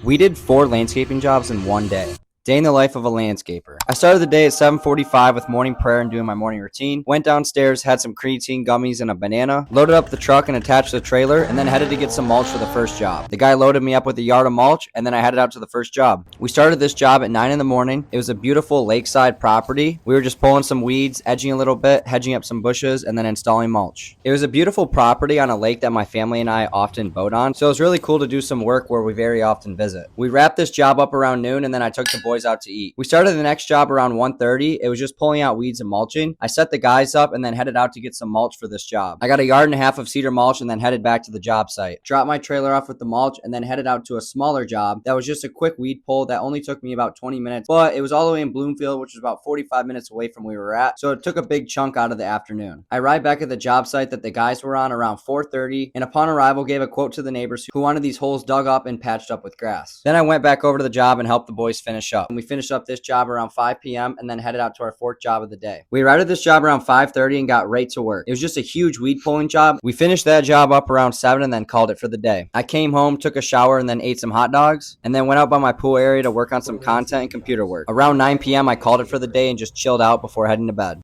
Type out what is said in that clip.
We did 4 landscaping jobs in one day. Day in the life of a landscaper. I started the day at 7:45 with morning prayer and doing my morning routine. Went downstairs, had some creatine gummies and a banana, loaded up the truck and attached the trailer, and then headed to get some mulch for the first job. The guy loaded me up with a yard of mulch, and then I headed out to the first job. We started this job at 9 in the morning. It was a beautiful lakeside property. We were just pulling some weeds, edging a little bit, hedging up some bushes, and then installing mulch. It was a beautiful property on a lake that my family and I often boat on, so it was really cool to do some work where we very often visit. We wrapped this job up around noon, and then I took the boys out to eat. We started the next job around 1:30. It was just pulling out weeds and mulching. I set the guys up and then headed out to get some mulch for this job. I got a yard and a half of cedar mulch and then headed back to the job site. Dropped my trailer off with the mulch and then headed out to a smaller job that was just a quick weed pull that only took me about 20 minutes, but it was all the way in Bloomfield, which was about 45 minutes away from where we were at, so it took a big chunk out of the afternoon. I arrived back at the job site that the guys were on around 4:30, and upon arrival gave a quote to the neighbors who wanted these holes dug up and patched up with grass. Then I went back over to the job and helped the boys finish up. And we finished up this job around 5 p.m. and then headed out to our 4th job of the day. We arrived at this job around 5:30 and got right to work. It was just a huge weed pulling job. We finished that job up around 7 and then called it for the day. I came home, took a shower, and then ate some hot dogs, and then went out by my pool area to work on some content and computer work. Around 9 p.m. I called it for the day and just chilled out before heading to bed.